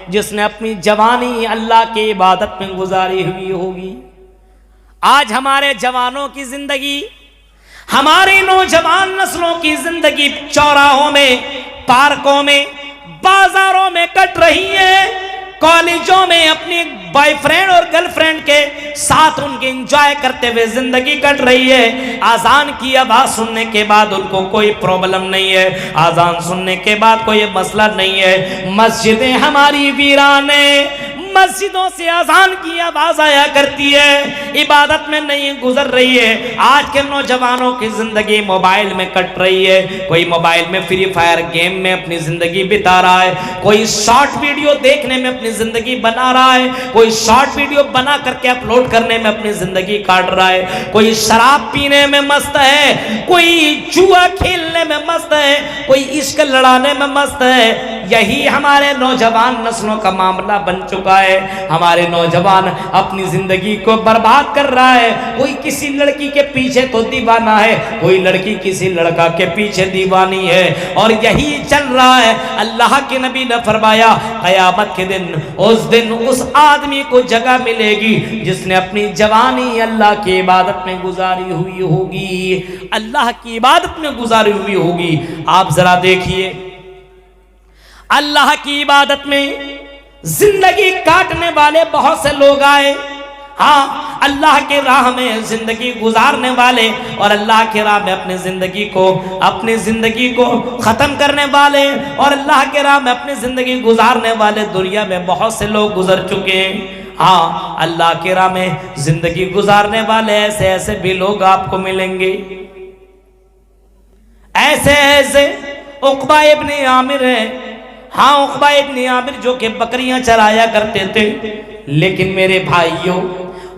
जिसने अपनी जवानी अल्लाह की इबादत में गुजारी हुई होगी। आज हमारे जवानों की जिंदगी, हमारी नौजवान नस्लों की जिंदगी चौराहों में, पार्कों में, बाजारों में कट रही है। कॉलेजों में अपनी बॉयफ्रेंड और गर्लफ्रेंड के साथ उनके एंजॉय करते हुए जिंदगी कट रही है। आजान की आवाज सुनने के बाद उनको कोई प्रॉब्लम नहीं है, आजान सुनने के बाद कोई मसला नहीं है। मस्जिदें हमारी वीरान है, मस्जिदों से अजान की आवाज आया करती है, इबादत में नहीं गुजर रही है। आज के नौजवानों की जिंदगी मोबाइल में कट रही है। कोई मोबाइल में फ्री फायर गेम में अपनी जिंदगी बिता रहा है, कोई शॉर्ट वीडियो देखने में अपनी जिंदगी बना रहा है, कोई शॉर्ट वीडियो बना करके अपलोड करने में अपनी जिंदगी काट रहा है, कोई शराब पीने में मस्त है, कोई जुआ खेलने में मस्त है, कोई इश्क लड़ाने में मस्त है। यही हमारे नौजवान नस्लों का मामला बन चुका है। हमारे नौजवान अपनी जिंदगी को बर्बाद कर रहा है। कोई किसी लड़की के पीछे तो दीवाना है, कोई लड़की किसी लड़का के पीछे दीवानी है, और यही चल रहा है। अल्लाह के नबी ने फरमाया क़यामत के दिन उस आदमी को जगह मिलेगी जिसने अपनी जवानी अल्लाह की इबादत में गुजारी हुई होगी, अल्लाह की इबादत में गुजारी हुई होगी। आप जरा देखिए, अल्लाह की इबादत में जिंदगी काटने वाले बहुत से लोग आए। हाँ, अल्लाह के राह में जिंदगी गुजारने वाले और अल्लाह के राह में अपनी जिंदगी को खत्म करने वाले और अल्लाह के राह में अपनी जिंदगी गुजारने वाले दुनिया में बहुत से लोग गुजर चुके हैं। हाँ, अल्लाह के राह में जिंदगी गुजारने वाले ऐसे ऐसे भी लोग आपको मिलेंगे। ऐसे उक़बा इब्न आमिर है। हाँ, उक़बा इब्न आमिर जो कि बकरियां चराया करते थे, लेकिन मेरे भाइयों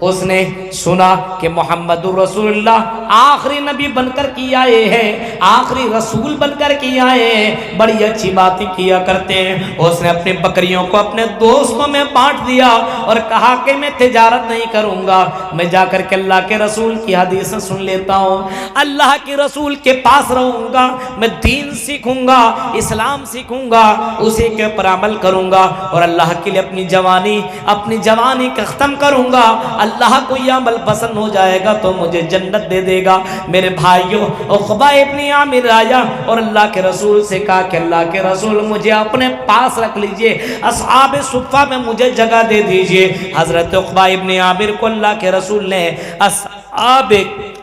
उसने सुना कि मोहम्मदुर रसूलुल्लाह आखिरी नबी बनकर के आए हैं, आखिरी रसूल बनकर के आए हैं, बड़ी अच्छी बातें किया करते हैं। उसने अपनी बकरियों को अपने दोस्तों में बांट दिया और कहा कि मैं तिजारत नहीं करूंगा, मैं जाकर के अल्लाह के रसूल की हदीसें सुन लेता हूँ, अल्लाह के रसूल के पास रहूंगा, मैं दीन सीखूंगा, इस्लाम सीखूंगा, उसी के ऊपर अमल करूंगा और अल्लाह के लिए अपनी जवानी का ख़त्म करूंगा। अल्लाह को यह अमल पसंद हो जाएगा तो मुझे जन्नत दे देगा। मेरे भाइयों, उक़बा इब्न आमिर आया और अल्लाह के रसूल से कहा कि अल्लाह के रसूल मुझे अपने पास रख लीजिए, अस्हाब सुफ़्फ़ा में मुझे जगह दे दीजिए। हज़रत उक़बा इब्न आमिर को अल्लाह के रसूल ने अस्हाब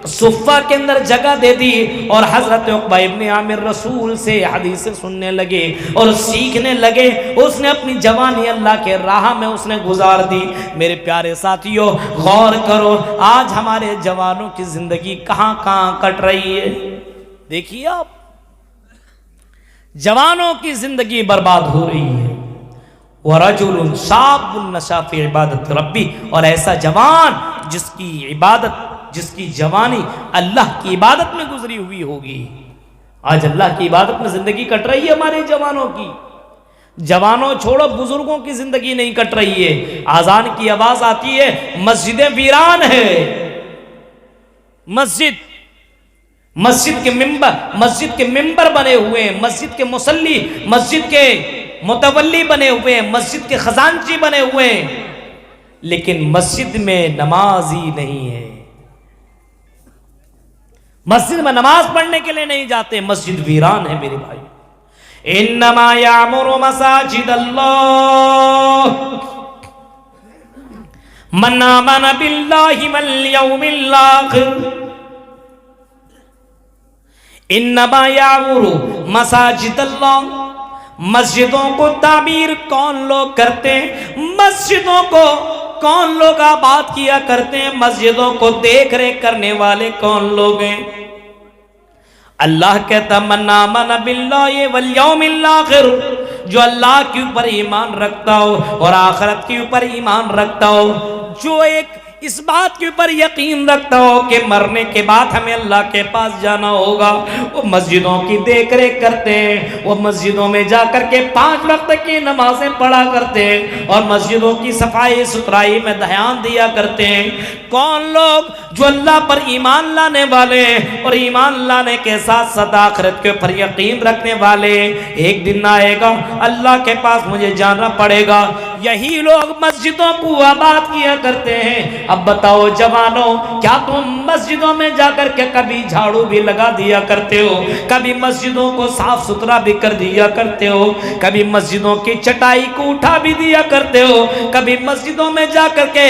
सुफ़्फ़ा के अंदर जगह दे दी और हज़रत उक़बा इब्न आमिर रसूल से हदीसें सुनने लगे और सीखने लगे। उसने अपनी जवानी अल्लाह के राह में उसने गुजार दी। मेरे प्यारे साथियों, गौर करो, आज हमारे जवानों की जिंदगी कहाँ कहाँ कट रही है। देखिए आप, जवानों की जिंदगी बर्बाद हो रही है। वरजुलुन शाबुन नशा फी इबादत रब्बी, और ऐसा जवान जिसकी जवानी अल्लाह की इबादत में गुजरी हुई होगी। आज अल्लाह की इबादत में जिंदगी कट रही है हमारे जवानों की। जवानों छोड़ो, बुजुर्गों की जिंदगी नहीं कट रही है। आजान की आवाज आती है, मस्जिदें वीरान है। मस्जिद के मिंबर बने हुए हैं, मस्जिद के मुसल्ली, मस्जिद के मुतवल्ली बने हुए हैं, मस्जिद के खजानची बने हुए हैं, लेकिन मस्जिद में नमाज ही नहीं है। मस्जिद में नमाज पढ़ने के लिए नहीं जाते, मस्जिद वीरान है। मेरे भाई, इन्नमा यामुरु मसाजिदल्लाह मन आमन बिल्लाहि वल यौमिल आखिर। इन्नमा यामुरु मसाजिदल्लाह, मस्जिदों को तामीर कौन लोग करते हैं, मस्जिदों को कौन लोग आबाद किया करते हैं, मस्जिदों को देख रेख करने वाले कौन लोग हैं। अल्लाह कहता मन आमन बिल्लाहि वल यौमिल आखिर, जो अल्लाह के ऊपर ईमान रखता हो और आखिरत के ऊपर ईमान रखता हो, जो एक इस बात के ऊपर यकीन रखता हो कि मरने के बाद हमें अल्लाह के पास जाना होगा, वो मस्जिदों की देख रेख करते हैं, वो मस्जिदों में जाकर के 5 वक्त की नमाजें पढ़ा करते हैं और मस्जिदों की सफाई सुथराई में ध्यान दिया करते हैं। कौन लोग? जो अल्लाह पर ईमान लाने वाले और ईमान लाने के साथ साथ आखिरत के ऊपर यकीन रखने वाले। एक दिन आएगा अल्लाह के पास मुझे जाना पड़ेगा, यही लोग मस्जिदों को आबाद किया करते हैं। अब बताओ जवानों, क्या तुम मस्जिदों में जाकर के कभी झाड़ू भी लगा दिया करते हो? कभी मस्जिदों को साफ सुथरा भी कर दिया करते हो? कभी मस्जिदों की चटाई को उठा भी दिया करते हो? कभी मस्जिदों में जाकर के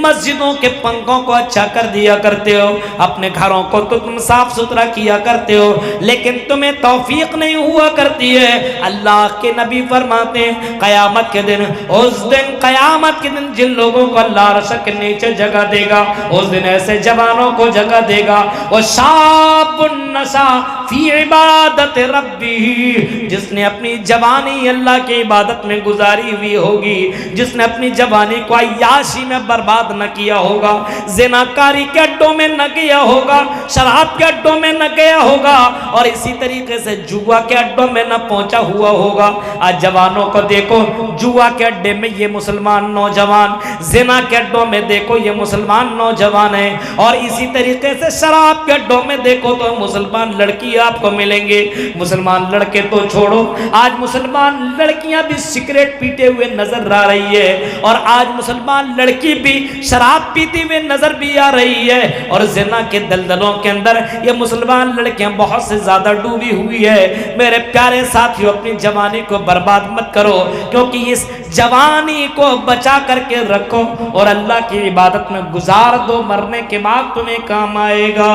मस्जिदों के पंखों को अच्छा कर दिया करते हो? अपने घरों को तो तुम साफ सुथरा किया करते हो, लेकिन तुम्हें तौफीक नहीं हुआ करती है। अल्लाह के नबी फरमाते हैं कयामत के दिन, उस दिन कयामत के दिन जिन लोगों को अल्लाह अर्श के नीचे जगह देगा, उस दिन ऐसे जवानों को जगह देगा, वो शाबुन नशा फी इबादत रब्बी, जिसने अपनी जवानी अल्लाह की इबादत में गुजारी हुई होगी, जिसने अपनी जवानी को अय्याशी में बर्बाद न किया होगा, ज़िनाकारी के अड्डों में न गया होगा, शराब के अड्डों में न गया होगा और इसी तरीके से जुआ के अड्डों में न पहुंचा हुआ होगा। आज जवानों को देखो, जुआ के अड्डे में ये मुसलमान नौजवान, जिना के अड्डों में देखो ये मुसलमान नौजवान है, और इसी तरीके से शराब के अड्डों में देखो तो मुसलमान लड़की आपको मिलेंगे। मुसलमान लड़के तो छोड़ो, आज मुसलमान लड़कियां भी सिगरेट पीते हुए नजर आ रही है, और आज मुसलमान लड़की भी शराब पीती हुए नजर भी आ रही है, और जिना के दलदलों के अंदर ये मुसलमान लड़कियां बहुत से ज्यादा डूबी हुई है। मेरे प्यारे साथियों, अपनी जवानी को बर्बाद मत करो, क्योंकि इस जवानी को बचा करके रखो और अल्लाह की इबादत में गुजार दो, मरने के बाद तुम्हें काम आएगा।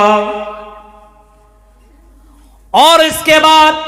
और इसके बाद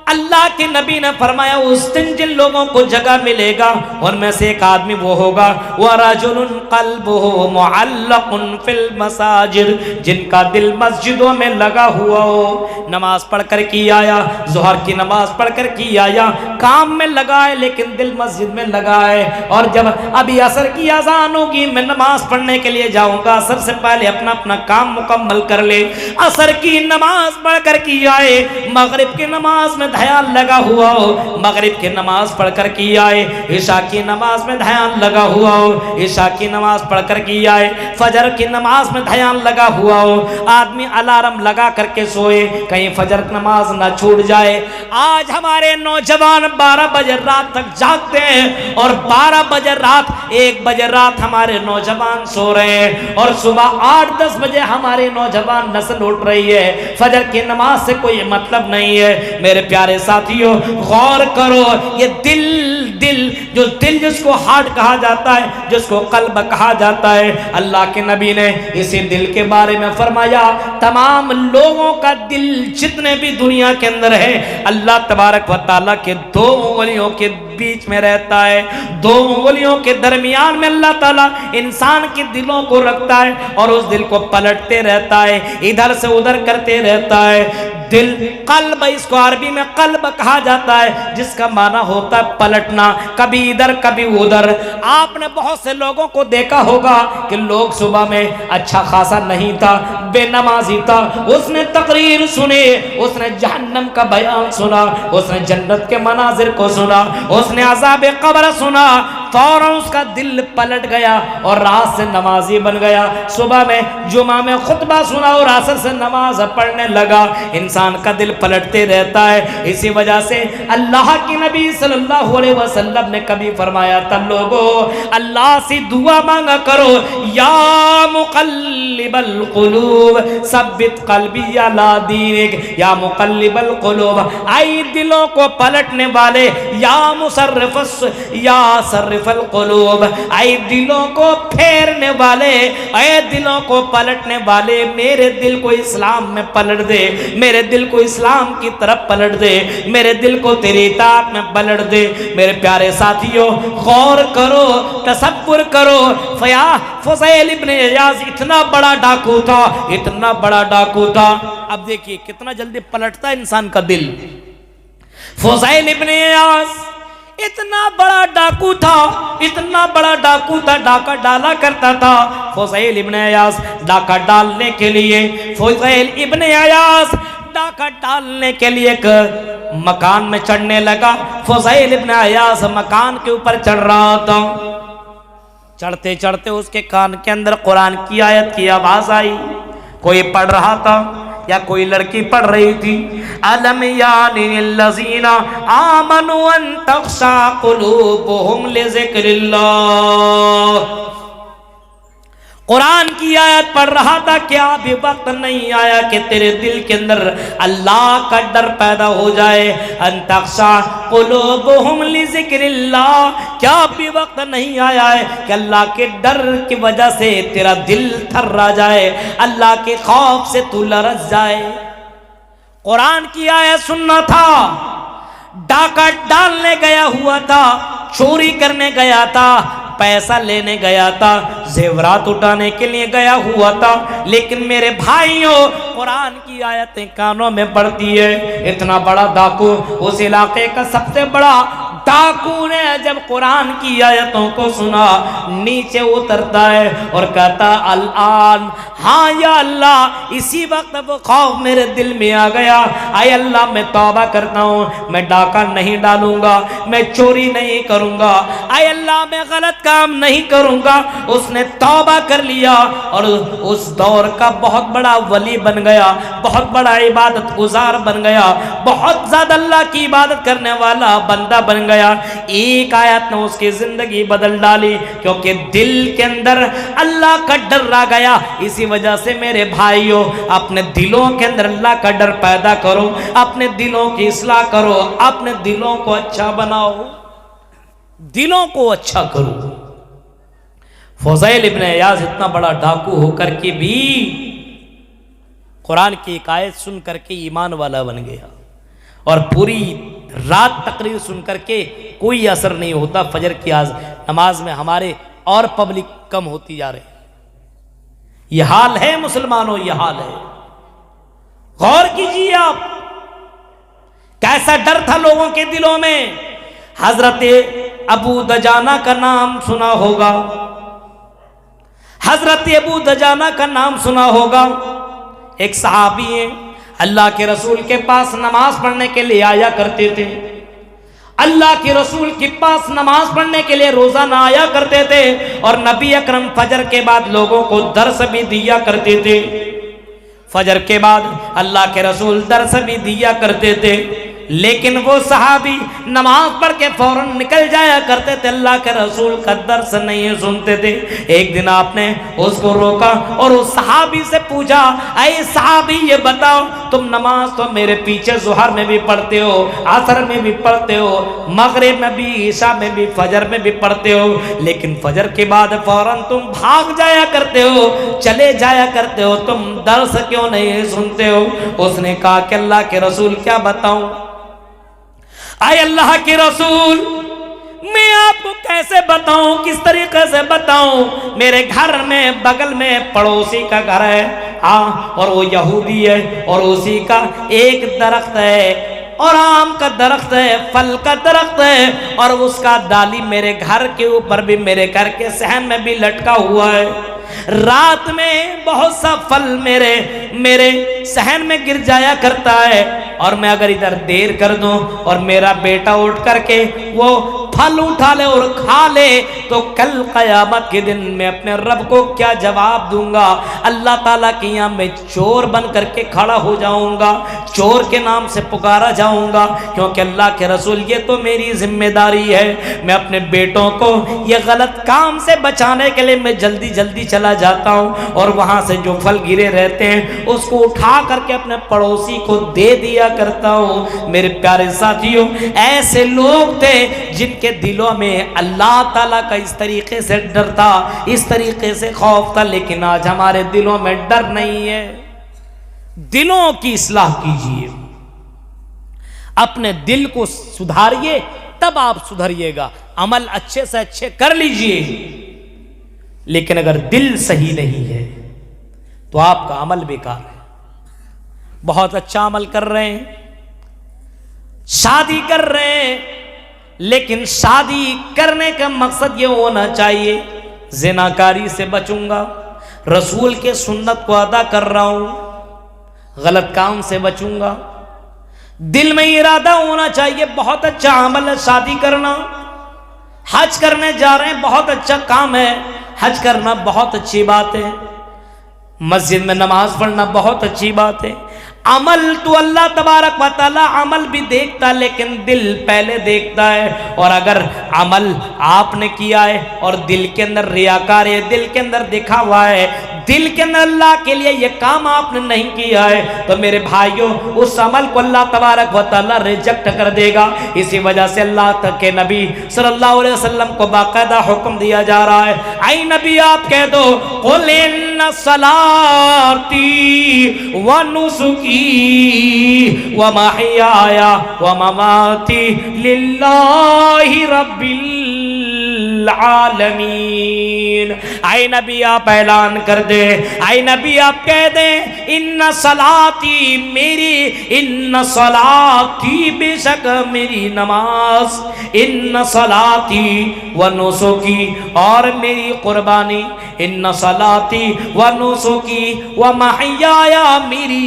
अल्लाह के नबी ने फरमाया उस दिन जिन लोगों को जगह मिलेगा उनमें से एक आदमी वो होगा, वह रजुलुन क़ल्बुहु मुअल्लक़ुन फिल मसाजिद, जिनका दिल मस्जिदों में लगा हुआ हो। नमाज पढ़कर की आया, ज़ोहर की नमाज पढ़कर की आया, काम में लगा है लेकिन दिल मस्जिद में लगा है, और जब अभी असर की अजान होगी मैं नमाज पढ़ने के लिए जाऊंगा, असर से पहले अपना अपना काम मुकम्मल कर ले। असर की नमाज पढ़कर की आए, मगरिब की नमाज में ध्यान लगा हुआ हो, मगरिब की नमाज पढ़कर की आए, ईशा की नमाज में ध्यान लगा हुआ हो, ईशा की नमाज पढ़कर की आए, फजर की नमाज में ध्यान लगा हुआ हो। आदमी अलार्म लगा करके सोए कहीं फजर नमाज ना छूट जाए। आज हमारे नौजवान 12 बजे रात तक जागते हैं और 12 बजे रात 1 बजे रात हमारे नौजवान सो रहे हैं, और सुबह 8-10 बजे हमारे नौजवान नस्ल उठ रही है। फजर की नमाज से कोई मतलब नहीं है। मेरे प्यारे साथियों, गौर करो, ये दिल जो दिल जिसको हार्ट कहा जाता है, जिसको कल्ब कहा जाता है, अल्लाह के नबी ने इसी दिल के बारे में फरमाया तमाम लोगों का दिल जितने भी दुनिया के अंदर है, अल्लाह तबारक व तआला के 2 उंगलियों के बीच में रहता है। 2 उंगलियों के दरमियान में अल्लाह ताला इंसान के दिलों को रखता है और उस दिल को पलटते रहता है, इधर से उधर करते रहता है। दिल कल्ब, इसको अरबी में कल्ब कहा जाता है, जिसका माना होता है पलटना, कभी इधर कभी उधर। आपने बहुत से लोगों को देखा होगा कि लोग सुबह में अच्छा खासा नहीं था, बेनमाजी था, उसने तकरीर सुने, उसने जहन्नम का बयान सुना, उसने जन्नत के मनाजिर को सुना, उसने अज़ाब कब्र सुना, फौरन उसका दिल पलट गया और रात से नमाजी बन गया। सुबह में जुमा में खुतबा सुना और असर से नमाज पढ़ने लगा। इंसान का दिल पलटते रहता है। इसी वजह से अल्लाह के नबी सल्लल्लाहु अलैहि वसल्लम ने कभी फरमाया था, लोगों अल्लाह से दुआ मांगा करो, या मुक़ल्लिबल क़ुलूब सब्बित क़ल्बी अला दीनिक, या मुक़ल्लिबल क़ुलूब, आई दिलों को पलटने वाले, या मुसर्रिफ़स या सर्रिफ़ल क़ुलूब, आई दिलों को फेरने वाले, ऐ दिलों को पलटने वाले, मेरे दिल को इस्लाम में पलट दे, मेरे दिल को इस्लाम की तरफ पलट दे, मेरे दिल को तेरी इताअत में पलट दे। मेरे प्यारे साथियों, गौर करो, तसव्वुर करो, फुज़ैल इब्न इयाज़ इतना बड़ा डाकू था, इतना बड़ा डाकू था। अब देखिए कितना जल्दी पलटता है इंसान का दिल। फुज़ैल इब्न इयाज़ इतना बड़ा डाकू था, इतना बड़ा डाकू था, डाका डाला करता था। फुज़ैल इब्न अयास डाका डालने के लिए, फुज़ैल इब्न अयास डाका डालने के लिए एक मकान में चढ़ने लगा। फुज़ैल इब्न अयास मकान के ऊपर चढ़ रहा था। चढ़ते चढ़ते उसके कान के अंदर कुरान की आयत की आवाज आई। कोई पढ़ रहा था या कोई लड़की पढ़ रही थी। अलम यानिल्लज़ीना आमनु अन तख़शा क़ुलूबुहुम लिज़िक्रिल्लाह। कुरान की आयत पढ़ रहा था। क्या अभी वक्त नहीं आया कि तेरे दिल के अंदर अल्लाह का डर पैदा हो जाए। अन तख़शा क़ुलूबुहुम लिज़िक्रिल्लाह। क्या अभी वक्त नहीं आया है कि अल्लाह के डर की वजह से तेरा दिल थर्रा जाए, अल्लाह के खौफ से तू लरज़ जाए। कुरान की आयत सुनना था। डाका डालने गया हुआ था, चोरी करने गया था, पैसा लेने गया था, जेवरात उठाने के लिए गया हुआ था। लेकिन मेरे भाइयों, कुरान की आयतें कानों में पड़ती है। इतना बड़ा डाकू, उस इलाके का सबसे बड़ा डाकू ने जब कुरान की आयतों को सुना, नीचे उतरता है और कहता अल-आन, हाँ या अल्लाह, इसी वक्त वो खौफ मेरे दिल में आ गया। आय अल्लाह, मैं तौबा करता हूँ, मैं डाका नहीं डालूंगा, मैं चोरी नहीं करूंगा, आय अल्लाह मैं गलत काम नहीं करूंगा। उसने तौबा कर लिया और उस दौर का बहुत बड़ा वली बन गया, बहुत बड़ा इबादत गुजार बन गया, बहुत ज्यादा अल्लाह की इबादत करने वाला बंदा बन गया। एक आयत ने उसकी जिंदगी बदल डाली, क्योंकि दिल के अंदर अल्लाह का डर आ गया। इसी वजह से मेरे भाइयों, अपने दिलों के अंदर अल्लाह का डर पैदा करो, अपने दिलों की इस्लाह करो, अपने दिलों को अच्छा बनाओ, दिलों को अच्छा करो। फुज़ैल इब्न अयास इतना बड़ा डाकू होकर के भी कुरान की एक आयत सुन करके ईमान वाला बन गया, और पूरी रात तकरीर सुन करके कोई असर नहीं होता। फजर की नमाज में हमारे और पब्लिक कम होती जा रही। यह हाल है मुसलमानों, यह हाल है। गौर कीजिए आप, कैसा डर था लोगों के दिलों में। हजरत अबू दजाना का नाम सुना होगा, हजरत अबू दजाना का नाम सुना होगा। एक सहाबी है, अल्लाह के रसूल के पास नमाज पढ़ने के लिए आया करते थे। अल्लाह के रसूल के पास नमाज पढ़ने के लिए रोजाना आया करते थे, और नबी अकरम फजर के बाद लोगों को दर्स भी दिया करते थे। फजर के बाद अल्लाह के रसूल दर्स भी दिया करते थे। लेकिन वो सहाबी नमाज पढ़ के फौरन निकल जाया करते थे, अल्लाह के रसूल का दर्स नहीं सुनते थे। एक दिन आपने उसको रोका और उस सहाबी से पूछा, अरे सहाबी ये बताओ, तुम नमाज तो मेरे पीछे ज़ुहर में भी पढ़ते हो, असर में भी पढ़ते हो, मगरिब में भी, ईशा में भी, फजर में भी पढ़ते हो, लेकिन फजर के बाद फौरन तुम भाग जाया करते हो, चले जाया करते हो, तुम दर्स क्यों नहीं सुनते हो? उसने कहा कि अल्लाह के रसूल क्या बताऊं, आए अल्लाह के रसूल, मैं आपको कैसे बताऊं, किस तरीके से बताऊं। मेरे घर में बगल में पड़ोसी का घर है, हाँ, और वो यहूदी है, और उसी का एक दरख्त है और आम का दरख्त है, फल का दरख्त है, और उसका डाली मेरे घर के ऊपर भी, मेरे घर के सहन में भी लटका हुआ है। रात में बहुत सा फल मेरे सहन में गिर जाया करता है, और मैं अगर इधर देर कर दूं और मेरा बेटा उठ करके वो फल उठा ले और खा ले, तो कल क़यामत के दिन मैं अपने रब को क्या जवाब दूंगा? अल्लाह ताला के यहाँ मैं चोर बन करके खड़ा हो जाऊंगा, चोर के नाम से पुकारा जाऊंगा, क्योंकि अल्लाह के रसूल ये तो मेरी जिम्मेदारी है। मैं अपने बेटों को ये गलत काम से बचाने के लिए मैं जल्दी जल्दी चला जाता हूँ, और वहाँ से जो फल गिरे रहते हैं उसको उठा करके अपने पड़ोसी को दे दिया करता हूँ। मेरे प्यारे साथियों, ऐसे लोग थे जिनके दिलों में अल्लाह ताला का इस तरीके से डर था, इस तरीके से खौफ था, लेकिन आज हमारे दिलों में डर नहीं है। दिलों की इस्लाह कीजिए, अपने दिल को सुधारिए, तब आप सुधरिएगा। अमल अच्छे से अच्छे कर लीजिए, लेकिन अगर दिल सही नहीं है तो आपका अमल बेकार है। बहुत अच्छा अमल कर रहे हैं, शादी कर रहे हैं, लेकिन शादी करने का मकसद ये होना चाहिए ज़िनाकारी से बचूंगा, रसूल के सुन्नत को अदा कर रहा हूं, गलत काम से बचूंगा। दिल में इरादा होना चाहिए बहुत अच्छा अमल है शादी करना। हज करने जा रहे हैं, बहुत अच्छा काम है, हज करना बहुत अच्छी बात है। मस्जिद में नमाज पढ़ना बहुत अच्छी बात है। अमल तो अल्लाह तबारक व तआला अमल भी देखता है, लेकिन दिल पहले देखता है। और अगर अमल आपने किया है और दिल के अंदर रियाकार है, दिल के अंदर दिखा हुआ है, दिल के अंदर अल्लाह के लिए ये काम आपने नहीं किया है, तो मेरे भाइयों उस अमल को अल्लाह तबारक व तआला रिजेक्ट कर देगा। इसी वजह से अल्लाह के नबी सल्लल्लाहु अलैहि वसल्लम को बाकायदा हुक्म दिया जा रहा है, आई नबी आप कह दो कुल इन्ना सलाती व नुसुकी व महयाया व ममाती लिल्लाहि रब्बिल आलमीन। आए नबी आप ऐलान कर दे, आए नबी आप कह दे इन्ना सलाती मेरी, इन्ना सलाती बेशक मेरी नमाज, इन्ना सलाती व नुसुकी और मेरी कुर्बानी, इन्ना सलाती व नुसुकी व महयाया मेरी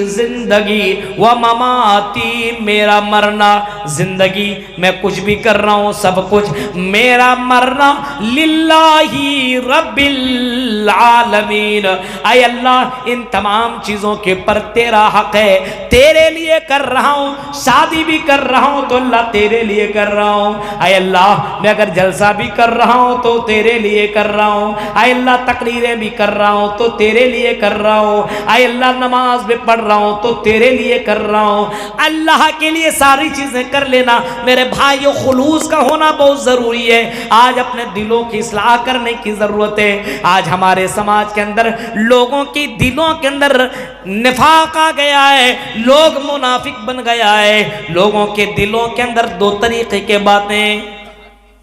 जिंदगी व ममाती मेरा मरना, जिंदगी मैं कुछ भी कर रहा हूँ सब कुछ, मेरा मरना लिल्लाही रब्बिल आलमीन। आय अल्लाह इन तमाम चीज़ों के पर तेरा हक है, तेरे लिए कर रहा हूँ, शादी भी कर रहा हूँ तो अल्लाह तेरे लिए कर रहा हूँ। आय अल्लाह मैं अगर जलसा भी कर रहा हूँ तो तेरे लिए कर रहा हूँ। आय अल्लाह तकरीरें भी कर रहा हूँ तो तेरे लिए कर रहा हूँ। आय अल्लाह नमाज भी पढ़ रहा हूँ तो तेरे लिए कर रहा हूँ। अल्लाह के लिए सारी चीज़ें कर लेना मेरे भाइयों, खुलूस का होना बहुत ज़रूरी है। आज अपने दिलों की इस्लाह करने की ज़रूरत है। आज हमारे समाज के अंदर लोगों की दिलों के अंदर निफाक आ गया है, लोग मुनाफिक बन गया है। लोगों के दिलों के अंदर दो तरीके के बातें,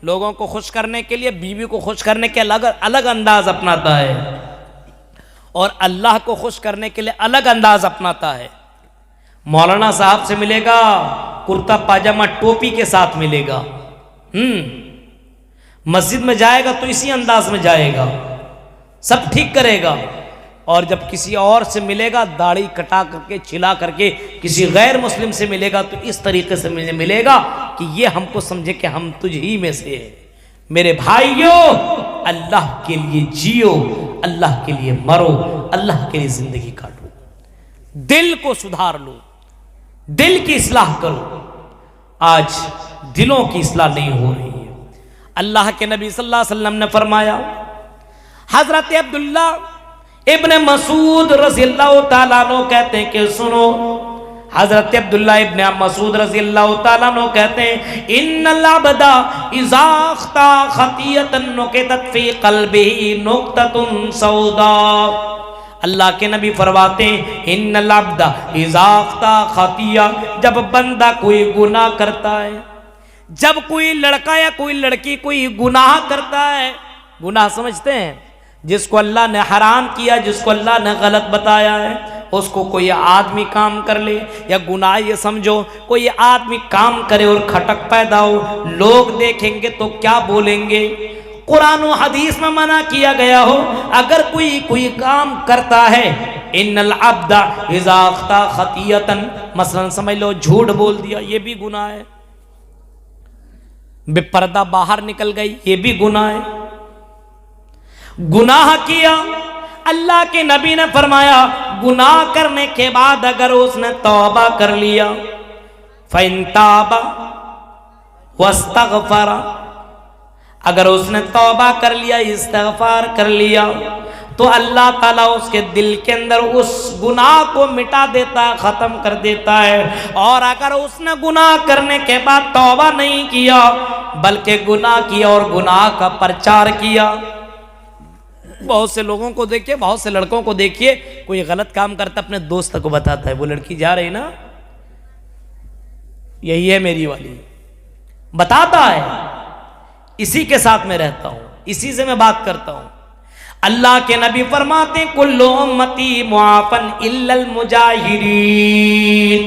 लोगों को खुश करने के लिए बीवी को खुश करने के अलग अलग अंदाज अपनाता है और अल्लाह को खुश करने के लिए अलग अंदाज अपनाता है। मौलाना साहब से मिलेगा कुर्ता पाजामा टोपी के साथ मिलेगा, मस्जिद में जाएगा तो इसी अंदाज में जाएगा, सब ठीक करेगा। और जब किसी और से मिलेगा दाढ़ी कटा करके छिला करके किसी गैर मुस्लिम से मिलेगा तो इस तरीके से मिलेगा कि ये हमको समझे कि हम तुझ ही में से है। मेरे भाइयों अल्लाह के लिए जियो, अल्लाह के लिए मरो, अल्लाह के लिए जिंदगी काटो, दिल को सुधार लो, दिल की इस्लाह करो। आज दिलों की इस्लाह नहीं हो रही है। अल्लाह के नबी सल्लल्लाहु अलैहि वसल्लम ने फरमाया, हजरत अब्दुल्ला इब्न मसूद रज़ियल्लाहु ताला अन्हु कहते हैं कि सुनो, हजरत अब्दुल्ला इब्न मसूद रज़ियल्लाहु ताला अन्हु कहते हैं इन्नल अब्दा इज़ा अख्ता खतियतन नुक़ितत फ़ी क़ल्बिही नुक़ततुन सौदा। अल्लाह के नबी फरमाते हैं इन्नल अब्दा इज़ा अख्ता खतिया, जब बंदा कोई गुनाह करता है, जब कोई लड़का या कोई लड़की कोई गुनाह करता है, गुनाह समझते हैं जिसको अल्लाह ने हराम किया, जिसको अल्लाह ने गलत बताया है, उसको कोई आदमी काम कर ले, या गुनाह ये समझो कोई आदमी काम करे और खटक पैदा हो, लोग देखेंगे तो क्या बोलेंगे। कुरान और हदीस में मना किया गया हो, अगर कोई काम करता है, इन्नल अब्दा इज़ा अख्ता खतियतन, मसलन समझ लो झूठ बोल दिया, ये भी गुनाह है, बेपर्दा बाहर निकल गई, ये भी गुनाह है। गुनाह किया, अल्लाह के नबी ने फरमाया गुनाह करने के बाद अगर उसने तौबा कर लिया, फ़इन ताबा वस्तग़फ़रा, अगर उसने तौबा कर लिया, इस्तिग़फ़ार कर लिया, तो अल्लाह ताला उसके दिल के अंदर उस गुनाह को मिटा देता है, ख़त्म कर देता है। और अगर उसने गुनाह करने के बाद तौबा नहीं किया बल्कि गुनाह किया और गुनाह का प्रचार किया, बहुत से लोगों को देखिए, बहुत से लड़कों को देखिए, कोई गलत काम करता अपने दोस्त को बताता है, वो लड़की जा रही ना, यही है मेरी वाली, बताता है, इसी के साथ में रहता हूं, इसी से मैं बात करता हूं। अल्लाह के नबी फरमाते कुल्लु उम्मती मुआफन इल्लल मुजाहिरीन,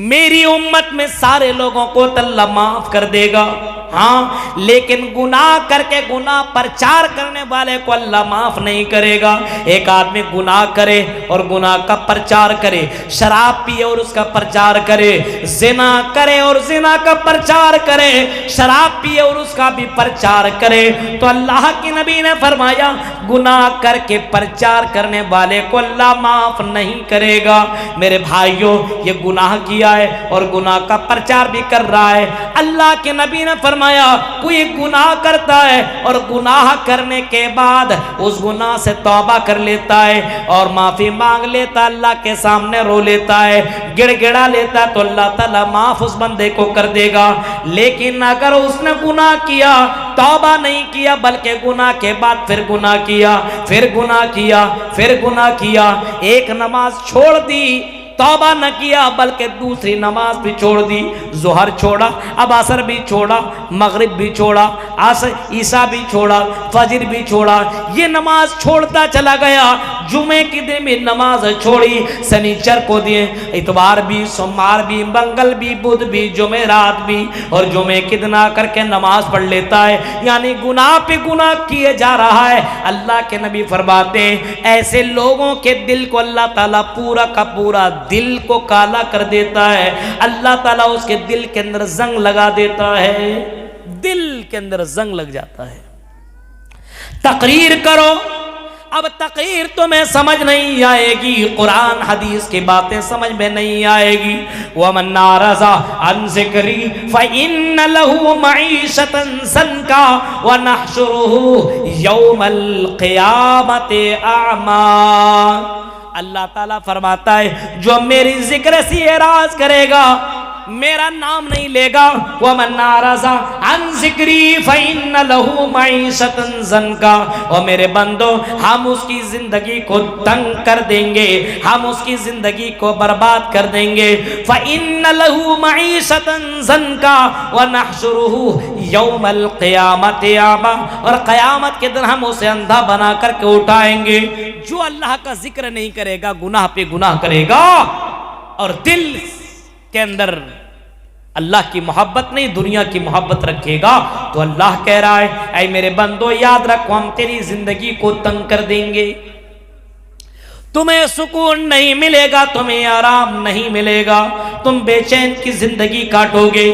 मेरी उम्मत में सारे लोगों को अल्लाह माफ कर देगा। हाँ, लेकिन गुनाह करके गुनाह प्रचार करने वाले को अल्लाह माफ नहीं करेगा। एक आदमी गुनाह करे और गुनाह का प्रचार करे, शराब पिए और उसका प्रचार करे, जिना करे और जिना का प्रचार करे, शराब पिए और उसका भी प्रचार करे, तो अल्लाह के नबी ने फरमाया गुनाह करके प्रचार करने वाले को अल्लाह माफ नहीं करेगा। मेरे भाइयों, ये गुनाह किया है और गुनाह का प्रचार भी कर रहा है। अल्लाह के नबी ने फरमाया कोई गुनाह करता है और गुनाह करने के बाद उस गुनाह से तौबा कर लेता है और माफी मांग लेता, अल्लाह के सामने रो लेता है, गिड़गिड़ा लेता, तो अल्लाह ताला माफ उस बंदे को कर देगा। लेकिन अगर उसने गुनाह किया, तौबा नहीं किया, बल्कि गुनाह के बाद फिर गुनाह किया, फिर गुनाह किया, फिर गुनाह किया, एक नमाज छोड़ दी, तौबा न किया बल्कि दूसरी नमाज भी छोड़ दी, जोहर छोड़ा, अब असर भी छोड़ा, मगरिब भी छोड़ा, ईसा भी छोड़ा, फजर भी छोड़ा, ये नमाज छोड़ता चला गया। जुमे के दिन भी नमाज छोड़ी, शनिचर को दिए, इतवार भी, सोमवार भी, मंगल भी, बुध भी, जुमेरात भी, और जुमे के दिन आकर के नमाज पढ़ लेता है। यानी गुनाह पे गुनाह किए जा रहा है। अल्लाह के नबी फरमाते हैं ऐसे लोगों के दिल को अल्लाह ताला पूरा का पूरा दिल को काला कर देता है। अल्लाह ताला उसके दिल के अंदर जंग लगा देता है, दिल के अंदर जंग लग जाता है। तकरीर करो, अब तकरीर तुम्हें समझ नहीं आएगी, कुरान हदीस की बातें समझ में नहीं आएगी। वमन नारज़ा अन ज़िक्री फ़इन्न लहू मईशतन ज़न्का व नहशुरुहु यौमल क़ियामति अअमा। अल्लाह ताला फरमाता है जो मेरी जिक्र से एराज करेगा, मेरा नाम नहीं लेगा, वमन नारज़ा अन ज़िक्री फ़इन्न लहू मईशतन ज़न्का, और मेरे बंदो हम उसकी जिंदगी को तंग कर देंगे, हम उसकी जिंदगी को बर्बाद कर देंगे। फ़इन्न लहू मईशतन ज़न्का व नहशुरुहु यौमल क़ियामति अमा, और क़यामत के दिन हम उसे अंधा बना करके उठाएंगे। जो अल्लाह का जिक्र नहीं करेगा, गुनाह पे गुनाह करेगा और दिल के अंदर अल्लाह की मोहब्बत नहीं दुनिया की मोहब्बत रखेगा, तो अल्लाह कह रहा है ऐ मेरे बंदो याद रखो हम तेरी जिंदगी को तंग कर देंगे, तुम्हें सुकून नहीं मिलेगा, तुम्हें आराम नहीं मिलेगा, तुम बेचैन की जिंदगी काटोगे।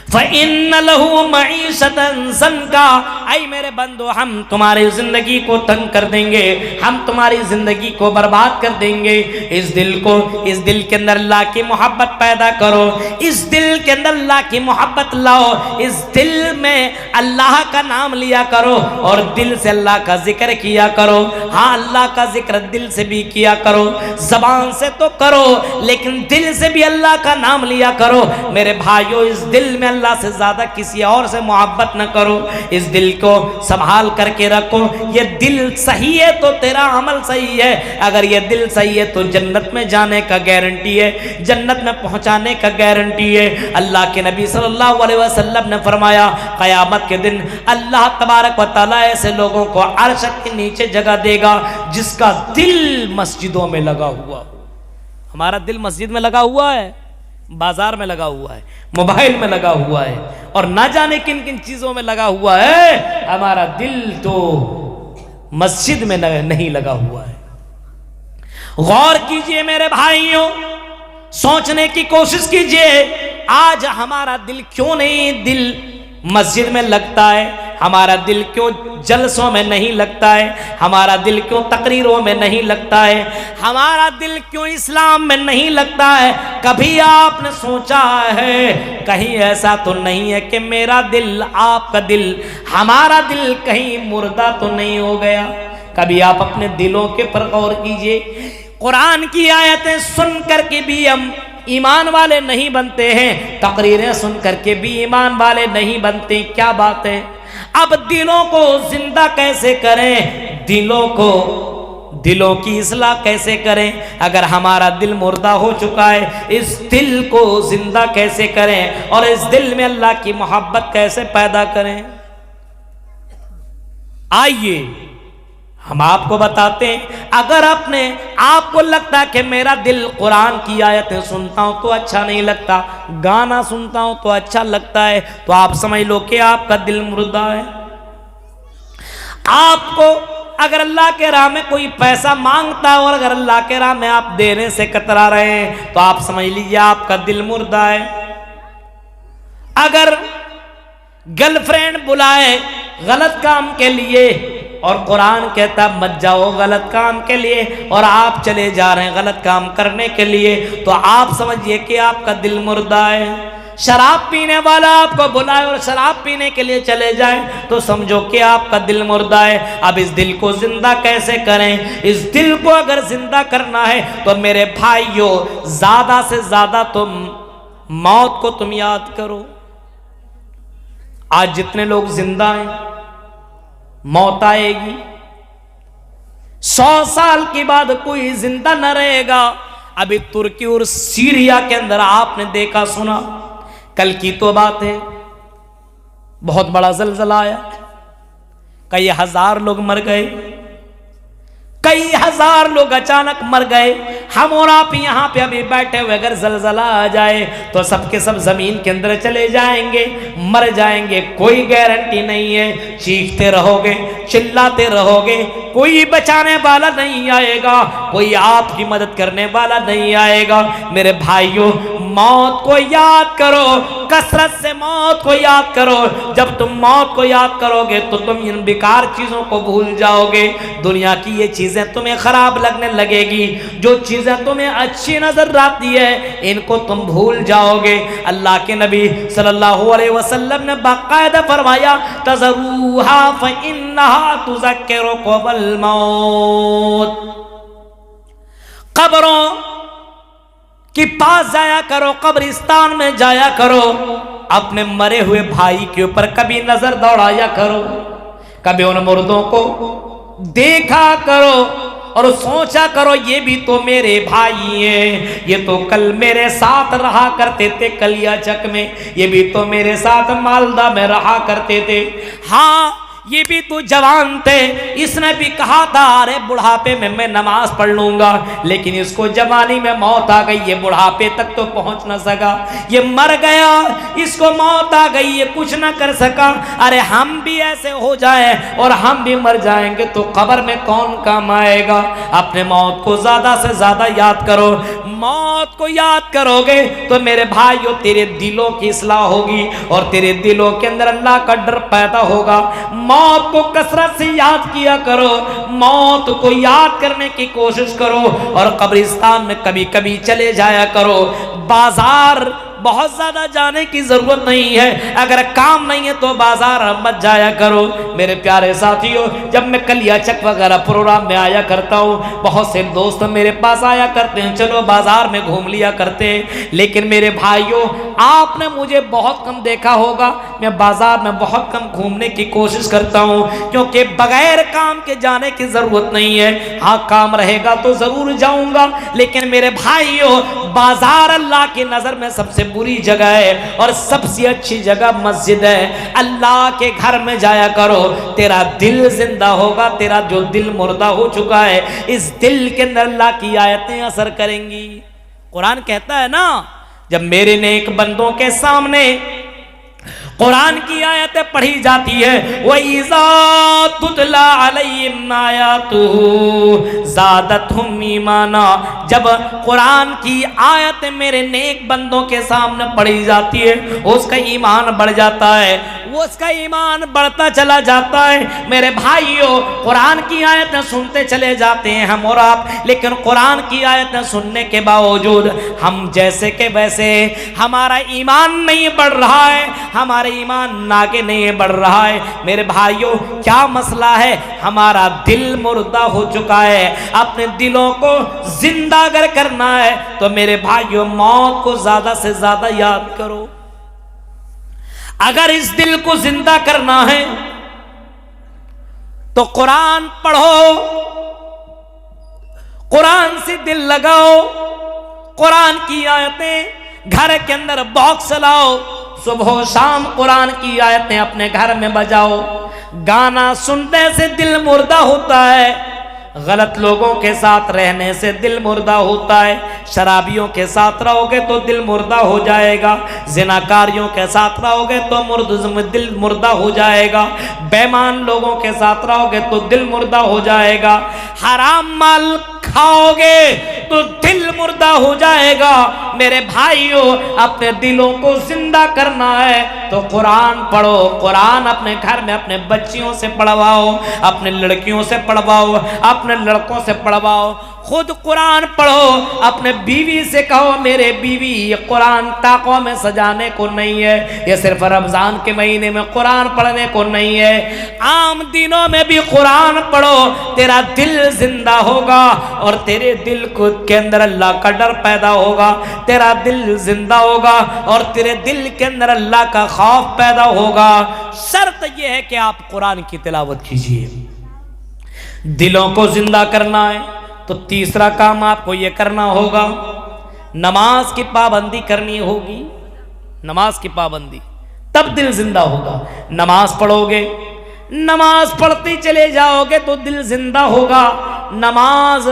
फ़इन्न लहू मईशतन ज़न्का, ऐ मेरे बंदो हम तुम्हारी जिंदगी को तंग कर देंगे, हम तुम्हारी जिंदगी को बर्बाद कर देंगे। इस दिल के अंदर अल्लाह की मोहब्बत पैदा करो, इस दिल के अंदर अल्लाह की मोहब्बत लाओ, इस दिल में अल्लाह का नाम लिया करो और दिल से अल्लाह का जिक्र किया करो। हाँ, अल्लाह का जिक्र दिल से भी किया करो, जबान से तो करो लेकिन दिल से भी अल्लाह का नाम लिया करो। मेरे भाइयों, इस दिल में अल्लाह से ज्यादा किसी और से मोहब्बत न करो, इस दिल को संभाल करके रखो। ये दिल सही है तो तेरा अमल सही है, अगर ये दिल सही है तो जन्नत में जाने का गारंटी है, जन्नत में पहुंचाने का गारंटी है। अल्लाह के नबी सल्लल्लाहु अलैहि वसल्लम ने फरमाया क़यामत के दिन अल्लाह तबारक व तआला ऐसे लोगों को अर्श के नीचे जगह देगा जिसका दिल मस्जिदों में लगा हुआ हो। हमारा दिल मस्जिद में लगा हुआ है, बाजार में लगा हुआ है, मोबाइल में लगा हुआ है और ना जाने किन किन चीजों में लगा हुआ है। हमारा दिल तो मस्जिद में नहीं लगा हुआ है। गौर कीजिए मेरे भाइयों, सोचने की कोशिश कीजिए, आज हमारा दिल क्यों नहीं दिल मस्जिद में लगता है, हमारा दिल क्यों जलसों में नहीं लगता है, हमारा दिल क्यों तकरीरों में नहीं लगता है, हमारा दिल क्यों इस्लाम में नहीं लगता है। कभी आपने सोचा है कहीं ऐसा तो नहीं है कि मेरा दिल, आपका दिल, हमारा दिल कहीं मुर्दा तो नहीं हो गया? कभी आप अपने दिलों के पर गौर कीजिए। कुरान की आयतें सुन करके भी हम ईमान वाले नहीं बनते हैं, तकरीरें सुन करके भी ईमान वाले नहीं बनते। क्या बात है? अब दिलों को जिंदा कैसे करें, दिलों की इस्लाह कैसे करें? अगर हमारा दिल मुर्दा हो चुका है, इस दिल को जिंदा कैसे करें और इस दिल में अल्लाह की मोहब्बत कैसे पैदा करें? आइए हम आपको बताते हैं, अगर अपने आपको लगता है कि मेरा दिल कुरान की आयतें सुनता हूं तो अच्छा नहीं लगता, गाना सुनता हूं तो अच्छा लगता है, तो आप समझ लो कि आपका दिल मुर्दा है। आपको अगर अल्लाह के राह में कोई पैसा मांगता है और अगर अल्लाह के राह में आप देने से कतरा रहे हैं तो आप समझ लीजिए आपका दिल मुर्दा है। अगर गर्लफ्रेंड बुलाए गलत काम के लिए और कुरान कहता मत जाओ गलत काम के लिए, और आप चले जा रहे हैं गलत काम करने के लिए, तो आप समझिए कि आपका दिल मुर्दा है। शराब पीने वाला आपको बुलाए और शराब पीने के लिए चले जाए तो समझो कि आपका दिल मुर्दा है। अब इस दिल को जिंदा कैसे करें? इस दिल को अगर जिंदा करना है तो मेरे भाइयों ज्यादा से ज्यादा तुम मौत को तुम याद करो। आज जितने लोग जिंदा हैं, मौत आएगी, 100 साल के बाद कोई जिंदा न रहेगा। अभी तुर्की और सीरिया के अंदर आपने देखा सुना, कल की तो बात है, बहुत बड़ा जलजला आया, कई हजार लोग मर गए, कई हजार लोग अचानक मर गए। हम और आप यहाँ पे अभी बैठे हुए अगर जलजला आ जाए तो सबके सब जमीन के अंदर चले जाएंगे, मर जाएंगे, कोई गारंटी नहीं है। चीखते रहोगे, चिल्लाते रहोगे, कोई बचाने वाला नहीं आएगा, कोई आपकी मदद करने वाला नहीं आएगा। मेरे भाइयों मौत को याद करो, कसरत से मौत को याद करो। जब तुम मौत को याद करोगे तो तुम इन बेकार चीजों को भूल जाओगे। दुनिया की ये चीजें तुम्हें खराब लगने लगेगी, जो चीजें तुम्हें अच्छी नजर आती है इनको तुम भूल जाओगे। अल्लाह के नबी सल्लल्लाहु अलैहि वसल्लम ने बाकायदा फरमाया तज़रूहा फ़इन्नहा तुज़क्किरुकुमुल मौत। कब्रों के पास जाया करो, कब्रिस्तान में जाया करो, अपने मरे हुए भाई के ऊपर कभी नजर दौड़ाया करो, कभी उन मुर्दों को देखा करो और सोचा करो ये भी तो मेरे भाई हैं, ये तो कल मेरे साथ रहा करते थे कलियाचक में, ये भी तो मेरे साथ मालदा में रहा करते थे, हाँ ये भी तो जवान थे, इसने भी कहा था अरे बुढ़ापे में मैं नमाज पढ़ लूंगा, लेकिन इसको जवानी में मौत आ गई, ये बुढ़ापे तक तो पहुंच ना सका, ये मर गया, इसको मौत आ गई, ये कुछ ना कर सका। अरे हम भी ऐसे हो जाए और हम भी मर जाएंगे तो कब्र में कौन काम आएगा? अपने मौत को ज्यादा से ज्यादा याद करो। मौत को याद करोगे तो मेरे भाइयों तेरे दिलों की इस्लाह होगी और तेरे दिलों के अंदर अल्लाह का डर पैदा होगा। मौत को कसरत से याद किया करो, मौत को याद करने की कोशिश करो और कब्रिस्तान में कभी कभी चले जाया करो। बाजार बहुत ज्यादा जाने की जरूरत नहीं है, अगर काम नहीं है तो बाजार मत जाया करो। मेरे प्यारे साथियों जब मैं कलियाचक वगैरह प्रोग्राम में आया करता हूँ, बहुत से दोस्त मेरे पास आया करते हैं, चलो बाजार में घूम लिया करते हैं, लेकिन मेरे भाइयों आपने मुझे बहुत कम देखा होगा, मैं बाजार में बहुत कम घूमने की कोशिश करता हूँ, क्योंकि बगैर काम के जाने की जरूरत नहीं है। हाँ काम रहेगा तो जरूर जाऊंगा, लेकिन मेरे भाइयों बाजार अल्लाह की नजर में सबसे बुरी जगह है और सबसे अच्छी जगह मस्जिद है। अल्लाह के घर में जाया करो, तेरा दिल जिंदा होगा, तेरा जो दिल मुर्दा हो चुका है इस दिल के अंदर अल्लाह की आयतें असर करेंगी। कुरान कहता है ना, जब मेरे नेक बंदों के सामने कुरान की आयतें पढ़ी जाती है, वइज़ा तुतला अलैहिम आयातुहु ज़ादतहुम ईमाना, जब कुरान की आयतें मेरे नेक बंदों के सामने पढ़ी जाती है उसका ईमान बढ़ जाता है, वो उसका ईमान बढ़ता चला जाता है। मेरे भाइयों कुरान की आयतें सुनते चले जाते हैं हम और आप, लेकिन कुरान की आयतें सुनने के बावजूद हम जैसे के वैसे, हमारा ईमान नहीं बढ़ रहा है, हमारे ईमान आगे नहीं बढ़ रहा है। मेरे भाइयों क्या मसला है? हमारा दिल मुर्दा हो चुका है। अपने दिलों को जिंदा अगर करना है तो मेरे भाइयों मौत को ज्यादा से ज्यादा याद करो। अगर इस दिल को जिंदा करना है तो कुरान पढ़ो, कुरान से दिल लगाओ, कुरान की आयतें घर के अंदर बॉक्स लाओ, सुबह शाम कुरान की आयतें अपने घर में बजाओ, गाना सुनने से दिल मुर्दा होता है, गलत लोगों के साथ रहने से दिल मुर्दा होता है, शराबियों के साथ रहोगे तो दिल मुर्दा हो जाएगा, जिनाकारियों के साथ रहोगे तो दिल मुर्दा हो जाएगा, बेईमान लोगों के साथ रहोगे तो दिल मुर्दा हो जाएगा, हराम माल खाओगे तो दिल मुर्दा हो जाएगा। मेरे भाइयों, अपने दिलों को जिंदा करना है तो कुरान पढ़ो, कुरान अपने घर में अपने बच्चियों से पढ़वाओ, अपने लड़कियों से पढ़वाओ, अपने लड़कों से पढ़वाओ, खुद कुरान पढ़ो, अपने बीवी से कहो मेरे बीवी ये कुरान ताकों में सजाने को नहीं है, ये सिर्फ रमजान के महीने में कुरान पढ़ने को नहीं है, आम दिनों में भी कुरान पढ़ो, तेरा दिल जिंदा होगा और तेरे दिल को के अंदर अल्लाह का डर पैदा होगा, तेरा दिल जिंदा होगा और तेरे दिल के अंदर अल्लाह का खौफ पैदा होगा। शर्त यह है कि आप कुरान की तिलावत कीजिए। दिलों को जिंदा करना है तो तीसरा काम आपको यह करना होगा, नमाज की पाबंदी करनी होगी। नमाज की पाबंदी, तब दिल जिंदा होगा। नमाज पढ़ोगे, नमाज पढ़ते चले जाओगे तो दिल जिंदा होगा। नमाज,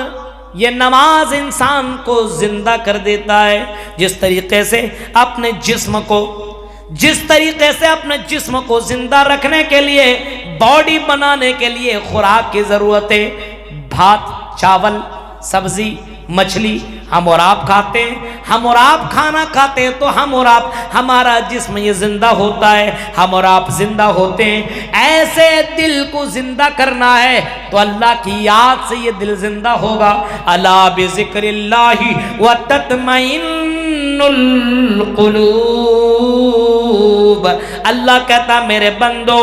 ये नमाज इंसान को जिंदा कर देता है। जिस तरीके से अपने जिस्म को जिंदा रखने के लिए, बॉडी बनाने के लिए खुराक की जरूरत है, भात चावल सब्जी मछली हम और आप खाते हैं, हम और आप खाना खाते हैं तो हम और आप, हमारा जिस्म ये जिंदा होता है, हम और आप जिंदा होते हैं। ऐसे दिल को जिंदा करना है तो अल्लाह की याद से ये दिल जिंदा होगा। अला बिज़िक्रिल्लाहि व तत्मइन्नुल कुलूब। अल्लाह कहता मेरे बंदो,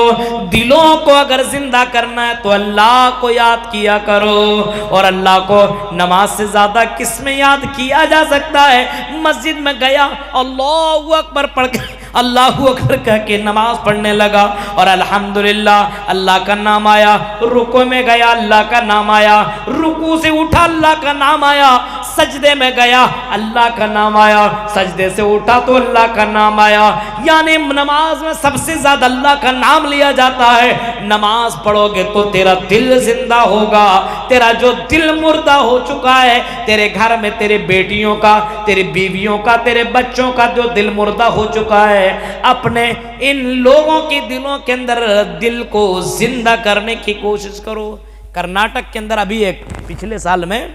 दिलों को अगर जिंदा करना है तो अल्लाह को याद किया करो। और अल्लाह को नमाज से ज्यादा किस में याद किया जा सकता है? मस्जिद में गया, अल्लाहू अकबर पढ़ के, अल्लाहू अकबर कह के नमाज पढ़ने लगा और अल्हम्दुलिल्लाह अल्लाह का नाम आया। रुकू में गया, अल्लाह का नाम आया। रुकू से उठा, अल्लाह का नाम आया। सजदे में गया, अल्लाह का नाम आया। सजदे से उठा तो अल्लाह का नाम आया। यानी नमाज में सबसे ज्यादा अल्लाह का नाम लिया जाता है। नमाज पढ़ोगे तो तेरा दिल जिंदा होगा। तेरा जो दिल मुर्दा हो चुका है, तेरे घर में तेरे बेटियों का, तेरी बीवियों का, तेरे बच्चों का जो दिल मुर्दा हो चुका है, अपने इन लोगों के दिलों के अंदर दिल को जिंदा करने की कोशिश करो। कर्नाटक के अंदर अभी एक पिछले साल में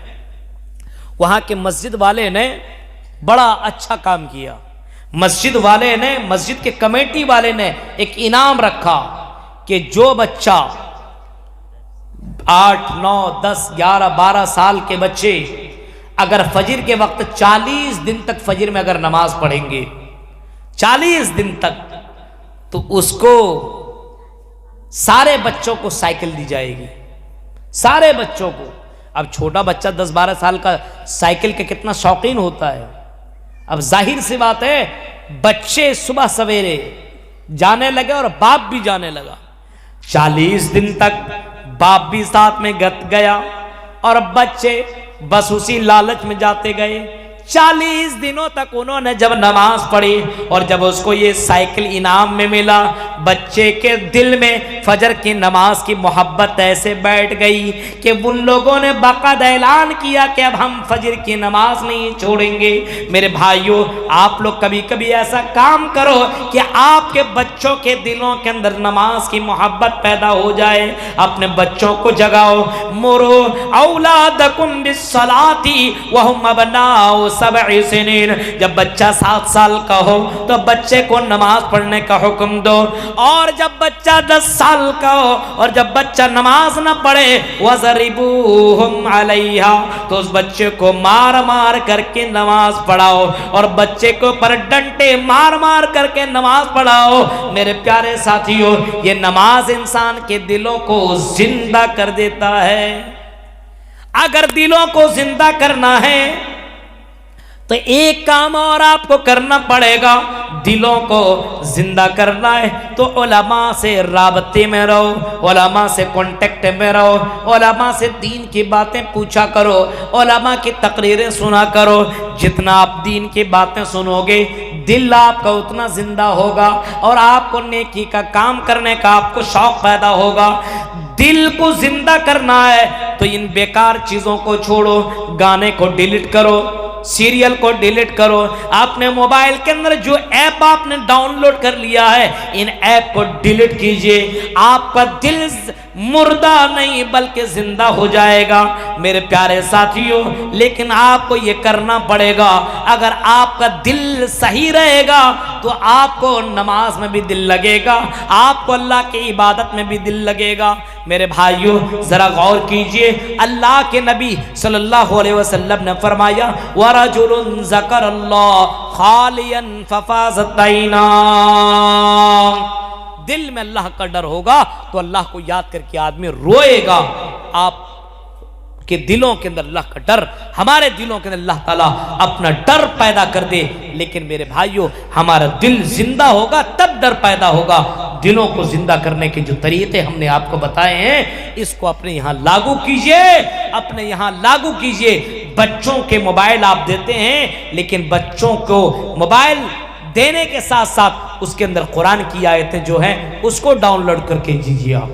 वहां के मस्जिद वाले ने बड़ा अच्छा काम किया। मस्जिद वाले ने, मस्जिद के कमेटी वाले ने एक इनाम रखा कि जो बच्चा 8, 9, 10, 11, 12 साल के बच्चे अगर फजर के वक्त 40 दिन तक फजर में अगर नमाज पढ़ेंगे, 40 दिन तक, तो उसको, सारे बच्चों को साइकिल दी जाएगी। सारे बच्चों को। अब छोटा बच्चा 10-12 साल का साइकिल के कितना शौकीन होता है। अब जाहिर सी बात है, बच्चे सुबह सवेरे जाने लगे और बाप भी जाने लगा। 40 दिन तक बाप भी साथ में गया और बच्चे बस उसी लालच में जाते गए। 40 दिनों तक उन्होंने जब नमाज पढ़ी और जब उसको ये साइकिल इनाम में मिला, बच्चे के दिल में फजर की नमाज की मोहब्बत ऐसे बैठ गई कि उन लोगों ने बाकायदा ऐलान किया कि अब हम फजर की नमाज नहीं छोड़ेंगे। मेरे भाइयों, आप लोग कभी कभी ऐसा काम करो कि आपके बच्चों के दिलों के अंदर नमाज की मोहब्बत पैदा हो जाए। अपने बच्चों को जगाओ। मुरो औलादकुम बिस्सलाती वहुम अबनाउ सब'i सिनीन। जब बच्चा 7 साल का हो तो बच्चे को नमाज पढ़ने का हुक्म दो, और जब बच्चा 10 साल का हो और जब बच्चा नमाज न पढ़े, वज़रिबूहुम अलैहा, तो उस बच्चे को मार मार करके नमाज पढ़ाओ और बच्चे को पर डंटे मार मार करके नमाज पढ़ाओ। मेरे प्यारे साथियों, ये नमाज इंसान के दिलों को जिंदा कर देता है। अगर दिलों को जिंदा करना है तो एक काम और आपको करना पड़ेगा। दिलों को जिंदा करना है तो उलमा से राबते में रहो, उलमा से कांटेक्ट में रहो, उलमा से दीन की बातें पूछा करो, उलमा की तकरीरें सुना करो। जितना आप दीन की बातें सुनोगे, दिल आपका उतना जिंदा होगा और आपको नेकी का काम करने का आपको शौक पैदा होगा। दिल को जिंदा करना है तो इन बेकार चीजों को छोड़ो, गाने को डिलीट करो, सीरियल को डिलीट करो, आपने मोबाइल के अंदर जो ऐप आपने डाउनलोड कर लिया है इन ऐप को डिलीट कीजिए। आपका दिल मुर्दा नहीं बल्कि जिंदा हो जाएगा मेरे प्यारे साथियों। लेकिन आपको ये करना पड़ेगा। अगर आपका दिल सही रहेगा तो आपको नमाज में भी दिल लगेगा, आपको अल्लाह की इबादत में भी दिल लगेगा। मेरे भाइयों जरा गौर कीजिए, अल्लाह के नबी सल्लल्लाहु अलैहि वसल्लम ने फरमाया वरजुलुन ज़करल्लाह खालियन फफाज़त ऐना। दिल में अल्लाह का डर होगा तो अल्लाह को याद करके आदमी रोएगा। आप के दिलों के अंदर अल्लाह का डर, हमारे दिलों के अंदर अल्लाह ताला अपना डर पैदा कर दे। लेकिन मेरे भाइयों हमारा दिल जिंदा होगा तब डर पैदा होगा। दिलों को जिंदा करने के जो तरीके हमने आपको बताए हैं इसको अपने यहाँ लागू कीजिए, अपने यहाँ लागू कीजिए। बच्चों के मोबाइल आप देते हैं लेकिन बच्चों को मोबाइल देने के साथ साथ उसके अंदर कुरान की आयतें जो हैं उसको डाउनलोड करके दीजिए। आप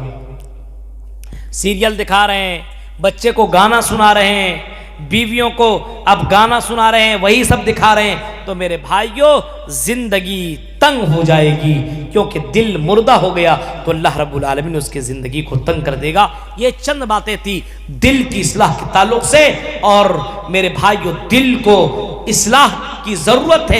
सीरियल दिखा रहे हैं, बच्चे को गाना सुना रहे हैं, बीवियों को अब गाना सुना रहे हैं, वही सब दिखा रहे हैं, तो मेरे भाइयों जिंदगी तंग हो जाएगी। क्योंकि दिल मुर्दा हो गया तो अल्लाह रब्बुल आलमीन उसकी जिंदगी को तंग कर देगा। ये चंद बातें थी दिल की इस्लाह के ताल्लुक से। और मेरे भाइयों दिल को इस्लाह की जरूरत है।